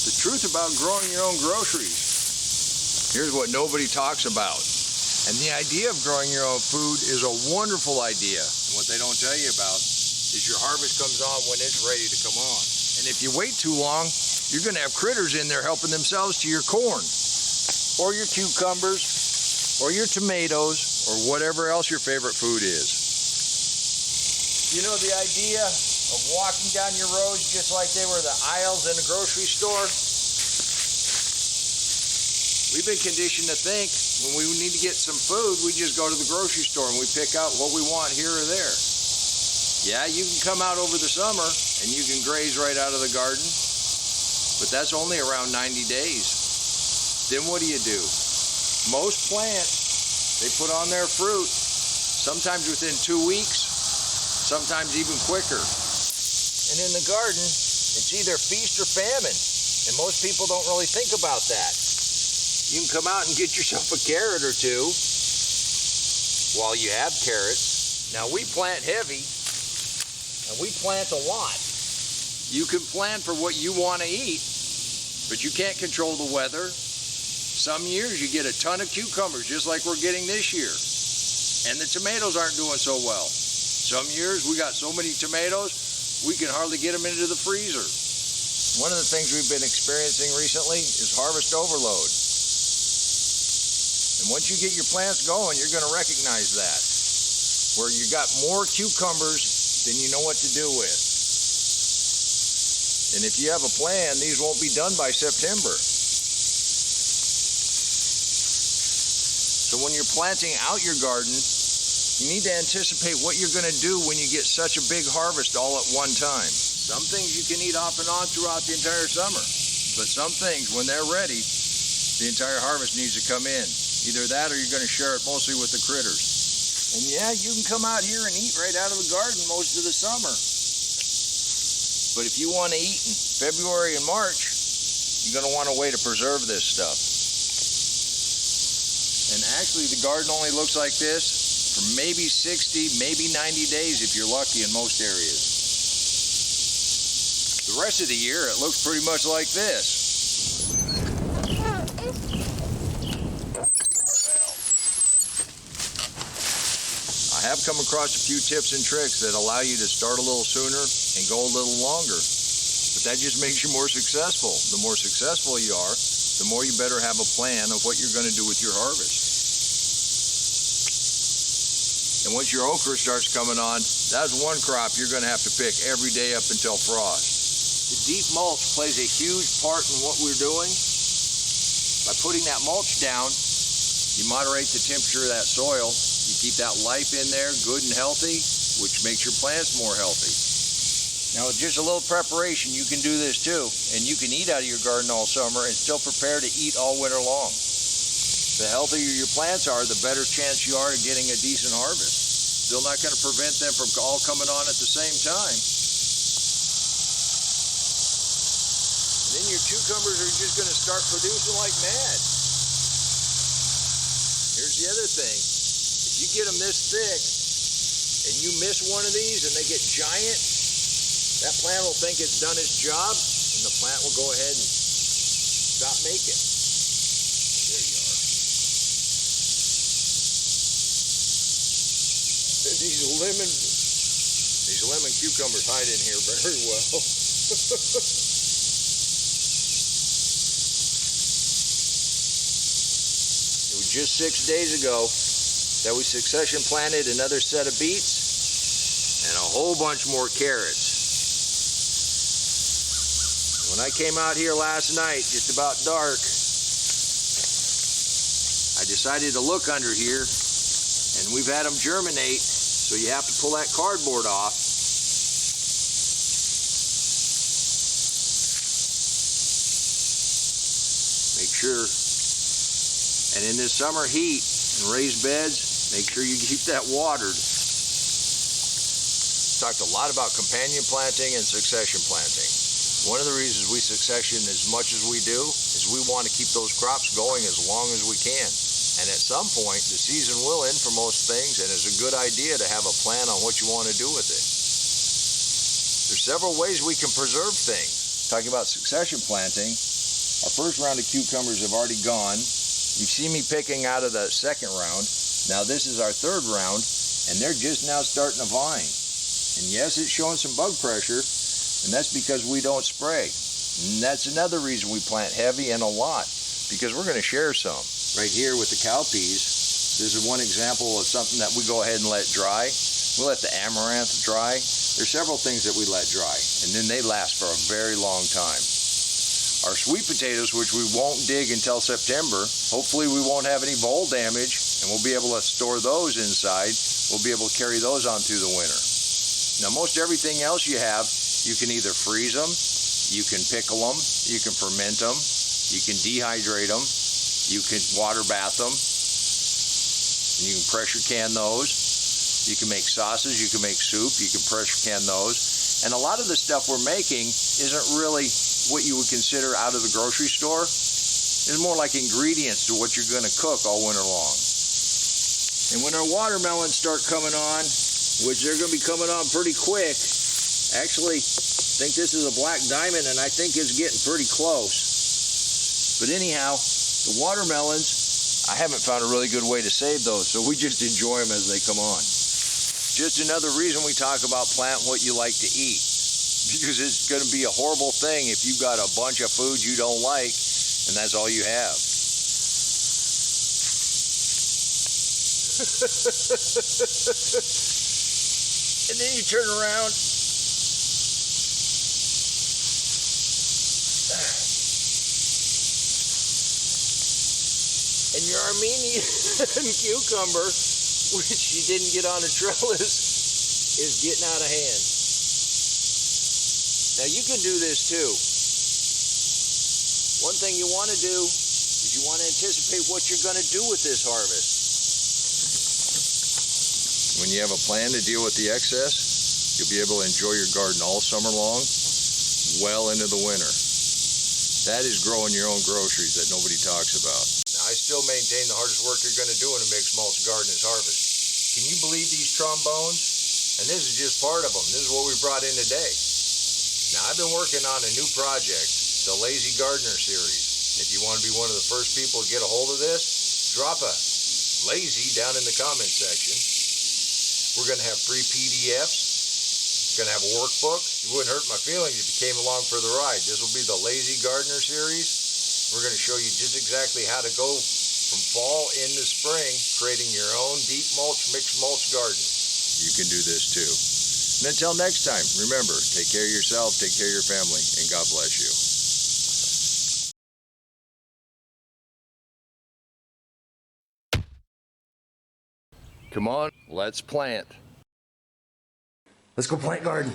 The truth about growing your own groceries. Here's what nobody talks about. And the idea of growing your own food is a wonderful idea. What they don't tell you about is your harvest comes on when it's ready to come on. And if you wait too long, you're going to have critters in there helping themselves to your corn, or your cucumbers, or your tomatoes, or whatever else your favorite food is. You know the idea of walking down your roads just like they were the aisles in a grocery store? We've been conditioned to think when we need to get some food, we just go to the grocery store and we pick out what we want here or there. Yeah, you can come out over the summer and you can graze right out of the garden, but that's only around 90 days. Then what do? Most plants, they put on their fruit sometimes within 2 weeks, sometimes even quicker. And in the garden, it's either feast or famine, and most people don't really think about that. You can come out and get yourself a carrot or two while you have carrots. Now we plant heavy, and we plant a lot. You can plan for what you want to eat, but you can't control the weather. Some years you get a ton of cucumbers, just like we're getting this year. And the tomatoes aren't doing so well. Some years we got so many tomatoes, we can hardly get them into the freezer. One of the things we've been experiencing recently is harvest overload. And once you get your plants going, you're going to recognize that. Where you got more cucumbers than you know what to do with. And if you have a plan, these won't be done by September. So when you're planting out your garden, you need to anticipate what you're going to do when you get such a big harvest all at one time. Some things you can eat off and on throughout the entire summer. But some things, when they're ready, the entire harvest needs to come in. Either that or you're going to share it mostly with the critters. And yeah, you can come out here and eat right out of the garden most of the summer. But if you want to eat in February and March, you're going to want a way to preserve this stuff. And actually the garden only looks like this for maybe 60, maybe 90 days if you're lucky in most areas. The rest of the year it looks pretty much like this. I have come across a few tips and tricks that allow you to start a little sooner and go a little longer. But that just makes you more successful. The more successful you are, the more you better have a plan of what you're going to do with your harvest. And once your okra starts coming on, that's one crop you're going to have to pick every day up until frost. The deep mulch plays a huge part in what we're doing. By putting that mulch down, you moderate the temperature of that soil. You keep that life in there good and healthy, which makes your plants more healthy. Now with just a little preparation, you can do this too, and you can eat out of your garden all summer and still prepare to eat all winter long. The healthier your plants are, the better chance you are of getting a decent harvest. Still not going to prevent them from all coming on at the same time. And then your cucumbers are just going to start producing like mad. Here's the other thing. If you get them this thick, and you miss one of these and they get giant, that plant will think it's done its job, and the plant will go ahead and stop making. There you are. These lemon cucumbers hide in here very well. It was just 6 days ago that we succession planted another set of beets and a whole bunch more carrots. When I came out here last night, just about dark, I decided to look under here, and we've had them germinate, so you have to pull that cardboard off. Make sure, and in this summer heat and raised beds, make sure you keep that watered. Talked a lot about companion planting and succession planting. One of the reasons we succession as much as we do is we want to keep those crops going as long as we can. And at some point, the season will end for most things, and it's a good idea to have a plan on what you want to do with it. There's several ways we can preserve things. Talking about succession planting, Our first round of cucumbers have already gone. You see me picking out of the second round. Now this is our third round, and they're just now starting to vine. And yes, it's showing some bug pressure, and that's because we don't spray. And that's another reason we plant heavy and a lot, because we're going to share some. Right here with the cowpeas, this is one example of something that we go ahead and let dry. We let the amaranth dry. There's several things that we let dry, and then they last for a very long time. Our sweet potatoes, which we won't dig until September, hopefully we won't have any vole damage, and we'll be able to store those inside. We'll be able to carry those on through the winter. Now, most everything else you have, you can either freeze them, you can pickle them, you can ferment them, you can dehydrate them, you can water bath them, and you can pressure can those. You can make sauces, you can make soup, you can pressure can those. And a lot of the stuff we're making isn't really what you would consider out of the grocery store. It's more like ingredients to what you're going to cook all winter long. And when our watermelons start coming on, which they're going to be coming on pretty quick, actually, I think this is a black diamond, and I think it's getting pretty close. But anyhow, the watermelons, I haven't found a really good way to save those, so we just enjoy them as they come on. Just another reason we talk about plant what you like to eat. Because it's going to be a horrible thing if you've got a bunch of food you don't like, and that's all you have. And then you turn around. And your Armenian cucumber, which you didn't get on a trellis, is getting out of hand. Now you can do this too. One thing you want to do is you want to anticipate what you're going to do with this harvest. When you have a plan to deal with the excess, you'll be able to enjoy your garden all summer long, well into the winter. That is growing your own groceries that nobody talks about. Now I still maintain the hardest work you're going to do in a mixed mulch garden is harvest. Can you believe these trombones? And this is just part of them. This is what we brought in today. Now, I've been working on a new project, the Lazy Gardener series. If you want to be one of the first people to get a hold of this, drop a lazy down in the comment section. We're going to have free PDFs. We're going to have a workbook. You wouldn't hurt my feelings if you came along for the ride. This will be the Lazy Gardener series. We're going to show you just exactly how to go from fall into spring, creating your own deep mulch, mixed mulch garden. You can do this too. And until next time, remember, take care of yourself, take care of your family, and God bless you. Come on, let's plant. Let's go plant garden.